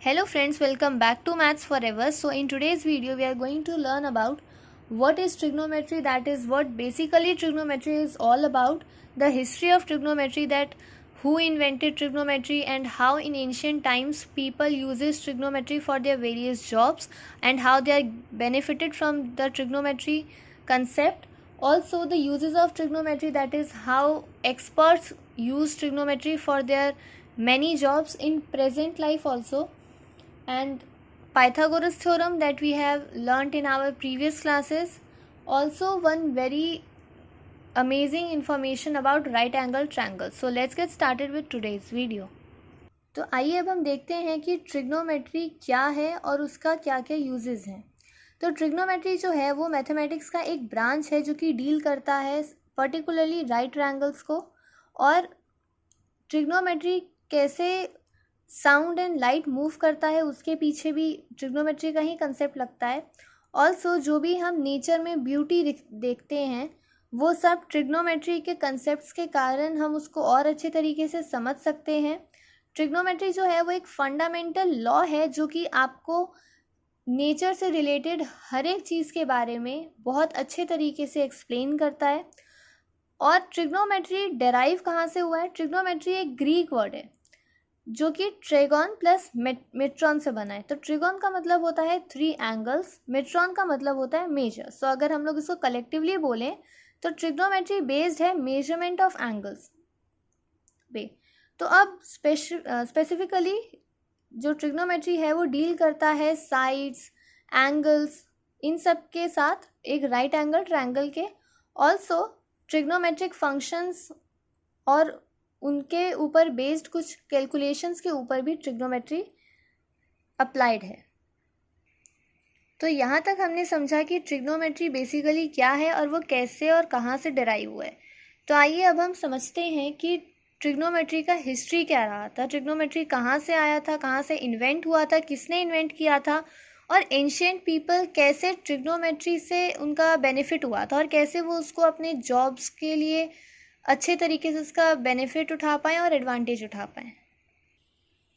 Hello friends, welcome back to Maths Forever. So in today's video we are going to learn about what is trigonometry, that is what basically trigonometry is all about, the history of trigonometry, that who invented trigonometry and how in ancient times people uses trigonometry for their various jobs and how they are benefited from the trigonometry concept. Also the uses of trigonometry, that is how experts use trigonometry for their many jobs in present life also, and Pythagoras theorem that we have learnt in our previous classes. Also one very amazing information about right angle triangle. So let's get started with today's video. तो आइए अब हम देखते हैं कि trigonometry क्या है और उसका क्या क्या यूजेस हैं। तो ट्रिग्नोमेट्री जो है वो मैथमेटिक्स का एक ब्रांच है जो कि डील करता है पर्टिकुलरली राइट ट्रायंगल्स को, और ट्रिग्नोमेट्री कैसे साउंड एंड लाइट मूव करता है उसके पीछे भी ट्रिग्नोमेट्री का ही कंसेप्ट लगता है। ऑल्सो जो भी हम नेचर में ब्यूटी देखते हैं वो सब ट्रिग्नोमेट्री के कंसेप्ट्स के कारण हम उसको और अच्छे तरीके से समझ सकते हैं। ट्रिग्नोमेट्री जो है वो एक फंडामेंटल लॉ है जो कि आपको नेचर से रिलेटेड हर एक चीज़ के बारे में बहुत अच्छे तरीके से एक्सप्लेन करता है। और ट्रिग्नोमेट्री डेराइव कहाँ से हुआ है? ट्रिग्नोमेट्री एक ग्रीक वर्ड है जो कि ट्रेगोन प्लस मेट्रॉन से बना है। तो ट्रिगोन का मतलब होता है 3 एंगल्स, मेट्रॉन का मतलब होता है मेजर। सो अगर हम लोग इसको कलेक्टिवली बोलें तो ट्रिग्नोमेट्री बेस्ड है मेजरमेंट ऑफ एंगल्स पे। तो अब स्पेसिफिकली जो ट्रिग्नोमेट्री है वो डील करता है साइड्स, एंगल्स, इन सब के साथ एक राइट एंगल ट्रायंगल के। ऑल्सो ट्रिग्नोमेट्रिक फंक्शंस और उनके ऊपर बेस्ड कुछ कैलकुलेशंस के ऊपर भी ट्रिग्नोमेट्री अप्लाइड है। तो यहाँ तक हमने समझा कि ट्रिग्नोमेट्री बेसिकली क्या है और वो कैसे और कहाँ से डेराइव हुआ है। तो आइए अब हम समझते हैं कि ट्रिग्नोमेट्री का हिस्ट्री क्या रहा था, ट्रिग्नोमेट्री कहाँ से आया था, कहाँ से इन्वेंट हुआ था, किसने इन्वेंट किया था, और एंशिएंट पीपल कैसे ट्रिग्नोमेट्री से उनका बेनिफिट हुआ था और कैसे वो उसको अपने जॉब्स के लिए अच्छे तरीके से उसका बेनिफिट उठा पाएँ और एडवांटेज उठा पाएँ।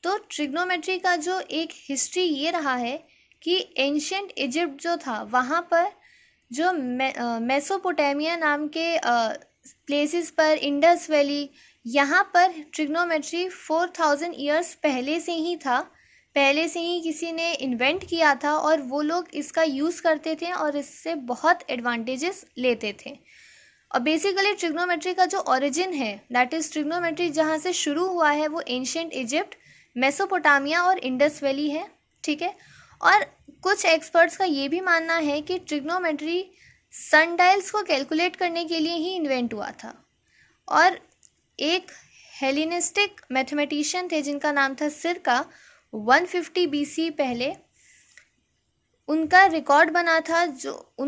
तो ट्रिग्नोमेट्री का जो एक हिस्ट्री ये रहा है कि एंशिएंट इजिप्ट जो था वहाँ पर जो मेसोपोटामिया नाम के प्लेसेस पर, इंडस वैली, यहाँ पर ट्रिग्नोमेट्री 4000 ईयर्स पहले से ही था, पहले से ही किसी ने इन्वेंट किया था और वो लोग इसका यूज़ करते थे और इससे बहुत एडवांटेजेस लेते थे। और बेसिकली ट्रिग्नोमेट्री का जो ओरिजिन है, दैट इज़ ट्रिग्नोमेट्री जहाँ से शुरू हुआ है वो एंशिएंट इजिप्ट, मेसोपोटामिया और इंडस वैली है, ठीक है। और कुछ एक्सपर्ट्स का ये भी मानना है कि ट्रिग्नोमेट्री सनडायल्स को कैलकुलेट करने के लिए ही इन्वेंट हुआ था। और एक हेलेनिस्टिक मैथमेटिशियन थे जिनका नाम था सिरका, 150 BC पहले उनका रिकॉर्ड बना था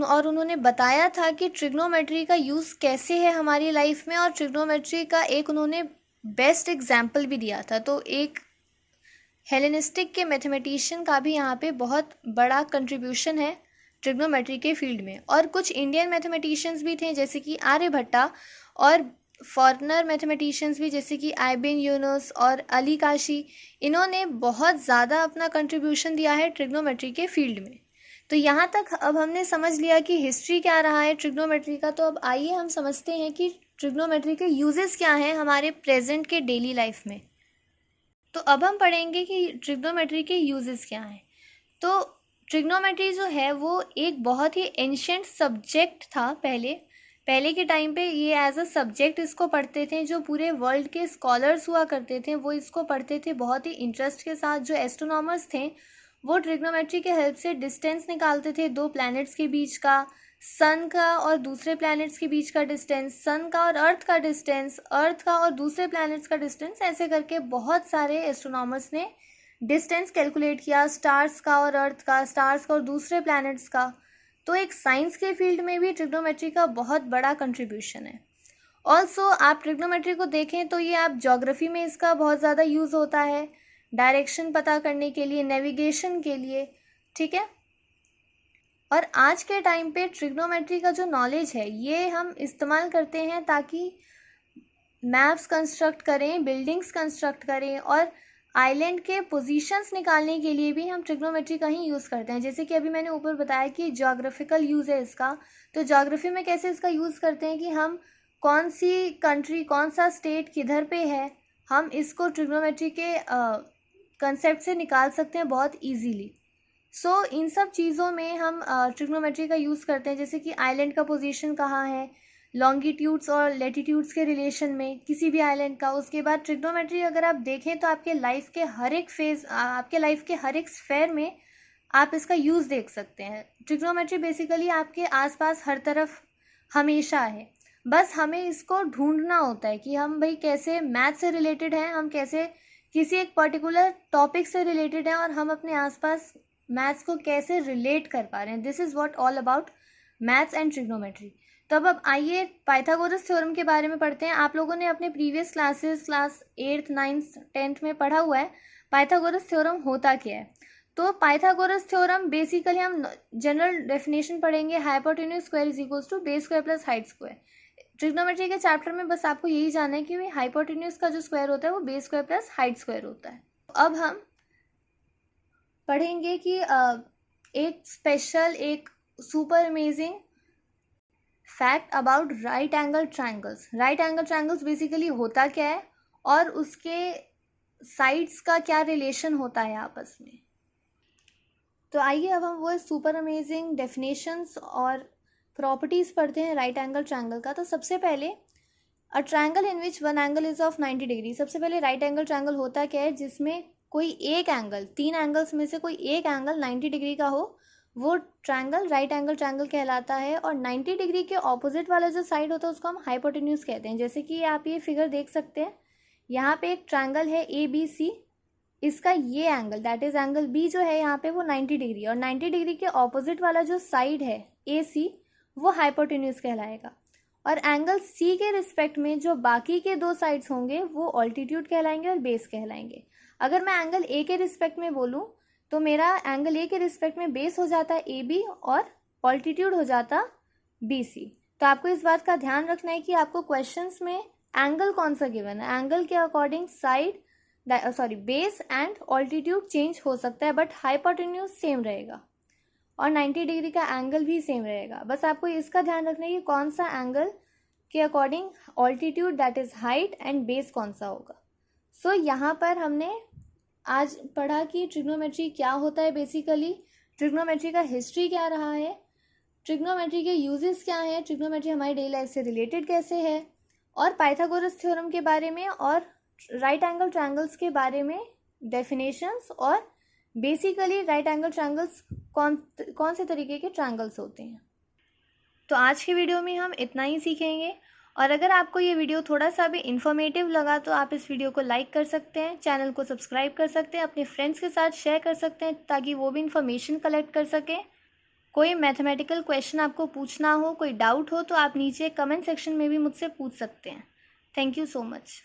और उन्होंने बताया था कि ट्रिग्नोमेट्री का यूज़ कैसे है हमारी लाइफ में, और ट्रिग्नोमेट्री का एक उन्होंने बेस्ट एग्जाम्पल भी दिया था। तो एक हेलेनिस्टिक के मैथमेटिशियन का भी यहाँ पे बहुत बड़ा कंट्रीब्यूशन है ट्रिग्नोमेट्री के फील्ड में। और कुछ इंडियन मैथमेटिशियंस भी थे जैसे कि आर्यभट्टा, और फॉरेनर मैथमेटिशियंस भी जैसे कि आइबिन यूनुस और अली काशी, इन्होंने बहुत ज़्यादा अपना कंट्रीब्यूशन दिया है ट्रिग्नोमेट्री के फील्ड में। तो यहाँ तक अब हमने समझ लिया कि हिस्ट्री क्या रहा है ट्रिग्नोमेट्री का। तो अब आइए हम समझते हैं कि ट्रिग्नोमेट्री के यूजेस क्या हैं हमारे प्रेजेंट के डेली लाइफ में। तो अब हम पढ़ेंगे कि ट्रिग्नोमेट्री के यूजेस क्या हैं। तो ट्रिग्नोमेट्री जो है वो एक बहुत ही एंशिएंट सब्जेक्ट था। पहले के टाइम पे ये एज अ सब्जेक्ट इसको पढ़ते थे, जो पूरे वर्ल्ड के स्कॉलर्स हुआ करते थे वो इसको पढ़ते थे बहुत ही इंटरेस्ट के साथ। जो एस्ट्रोनॉमर्स थे वो ट्रिग्नोमेट्री के हेल्प से डिस्टेंस निकालते थे, 2 प्लैनेट्स के बीच का, सन का और दूसरे प्लैनेट्स के बीच का डिस्टेंस, सन का और अर्थ का डिस्टेंस, अर्थ का और दूसरे प्लैनेट्स का डिस्टेंस। ऐसे करके बहुत सारे एस्ट्रोनॉमर्स ने डिस्टेंस कैलकुलेट किया, स्टार्स का और अर्थ का, स्टार्स का और दूसरे प्लैनेट्स का। तो एक साइंस के फील्ड में भी ट्रिग्नोमेट्री का बहुत बड़ा कंट्रीब्यूशन है। ऑल्सो आप ट्रिग्नोमेट्री को देखें तो ये आप ज्योग्राफी में इसका बहुत ज़्यादा यूज़ होता है, डायरेक्शन पता करने के लिए, नेविगेशन के लिए, ठीक है। और आज के टाइम पे ट्रिग्नोमेट्री का जो नॉलेज है ये हम इस्तेमाल करते हैं ताकि मैप्स कंस्ट्रक्ट करें, बिल्डिंग्स कंस्ट्रक्ट करें और आइलैंड के पोजीशंस निकालने के लिए भी हम ट्रिग्नोमेट्री का ही यूज़ करते हैं। जैसे कि अभी मैंने ऊपर बताया कि ज्योग्राफिकल यूज़ है इसका, तो ज्योग्राफी में कैसे इसका यूज़ करते हैं कि हम कौन सी कंट्री, कौन सा स्टेट किधर पे है, हम इसको ट्रिग्नोमेट्री के कंसेप्ट से निकाल सकते हैं बहुत ईजीली। सो इन सब चीज़ों में हम ट्रिग्नोमेट्री का यूज़ करते हैं। जैसे कि आइलैंड का पोजीशन कहाँ है, लॉन्गिट्यूड्स और लेटीट्यूड्स के रिलेशन में किसी भी आइलैंड का। उसके बाद ट्रिग्नोमेट्री अगर आप देखें तो आपके लाइफ के हर एक फेज, आपके लाइफ के हर एक स्फेयर में आप इसका यूज़ देख सकते हैं। ट्रिग्नोमेट्री बेसिकली आपके आसपास हर तरफ हमेशा है, बस हमें इसको ढूंढना होता है कि हम भाई कैसे मैथ से रिलेटेड हैं, हम कैसे किसी एक पर्टिकुलर टॉपिक से रिलेटेड हैं और हम अपने आसपास मैथ्स को कैसे रिलेट कर पा रहे हैं। This is what all about maths and trigonometry. तब अब आइए पाइथागोरस थ्योरम के बारे में पढ़ते हैं। आप लोगों ने अपने previous classes class 8th 9th 10th में पढ़ा हुआ है पाइथागोरस थ्योरम होता क्या है। तो पाइथागोरस थ्योरम बेसिकली हम जनरल डेफिनेशन पढ़ेंगे, hypotenuse square is equals to base square plus height square. Trigonometry के चैप्टर में बस आपको यही जानना है कि हाइपोटेन्यूज का जो स्क्वायर होता है वो base square plus height square होता है। अब हम पढ़ेंगे कि एक स्पेशल, एक super amazing fact about right angle triangles. Right angle triangles basically होता क्या है और उसके साइड्स का क्या रिलेशन होता है आपस में। तो आइए अब हम वो सुपर अमेजिंग डेफिनेशंस और प्रॉपर्टीज़ पढ़ते हैं राइट एंगल ट्रायंगल का। तो सबसे पहले a triangle in which one angle is of 90 degree. सबसे पहले राइट एंगल ट्रायंगल होता क्या है, जिसमें कोई एक एंगल, 3 एंगल्स में से कोई एक एंगल 90 डिग्री का हो, वो ट्रायंगल राइट एंगल ट्रायंगल कहलाता है। और 90 डिग्री के ऑपोजिट वाला जो साइड होता है उसको हम हाइपोटेन्यूज कहते हैं। जैसे कि आप ये फिगर देख सकते हैं, यहाँ पे एक ट्रायंगल है ABC, इसका ये angle that is angle B जो है यहाँ पे वो 90 डिग्री, और 90 डिग्री के ऑपोजिट वाला जो साइड है AC वो हाइपोटेन्यूज कहलाएगा। और एंगल C के रिस्पेक्ट में जो बाकी के 2 साइड्स होंगे वो ऑल्टीट्यूड कहलाएंगे और बेस कहलाएंगे। अगर मैं एंगल A के रिस्पेक्ट में बोलूँ तो मेरा एंगल A के रिस्पेक्ट में बेस हो जाता है AB और ऑल्टीट्यूड हो जाता BC। तो आपको इस बात का ध्यान रखना है कि आपको क्वेश्चंस में एंगल कौन सा गिवन है, एंगल के according side base and altitude change हो सकता है, बट हाइपोटेन्यूज सेम रहेगा और 90 डिग्री का एंगल भी सेम रहेगा। बस आपको इसका ध्यान रखना है कि कौन सा एंगल के according altitude that is height and base कौन सा होगा। सो यहाँ पर हमने आज पढ़ा कि ट्रिग्नोमेट्री क्या होता है, बेसिकली ट्रिग्नोमेट्री का हिस्ट्री क्या रहा है, ट्रिग्नोमेट्री के यूजेस क्या है, ट्रिग्नोमेट्री हमारी डेली लाइफ से रिलेटेड कैसे है, और पाइथागोरस थ्योरम के बारे में और राइट एंगल ट्रायंगल्स के बारे में डेफिनेशंस, और बेसिकली राइट एंगल ट्रायंगल्स कौन से तरीके के ट्रायंगल्स होते हैं। तो आज की वीडियो में हम इतना ही सीखेंगे, और अगर आपको ये वीडियो थोड़ा सा भी इन्फॉर्मेटिव लगा तो आप इस वीडियो को लाइक कर सकते हैं, चैनल को सब्सक्राइब कर सकते हैं, अपने फ्रेंड्स के साथ शेयर कर सकते हैं ताकि वो भी इन्फॉर्मेशन कलेक्ट कर सकें। कोई मैथमेटिकल क्वेश्चन आपको पूछना हो, कोई डाउट हो तो आप नीचे कमेंट सेक्शन में भी मुझसे पूछ सकते हैं। Thank you so much.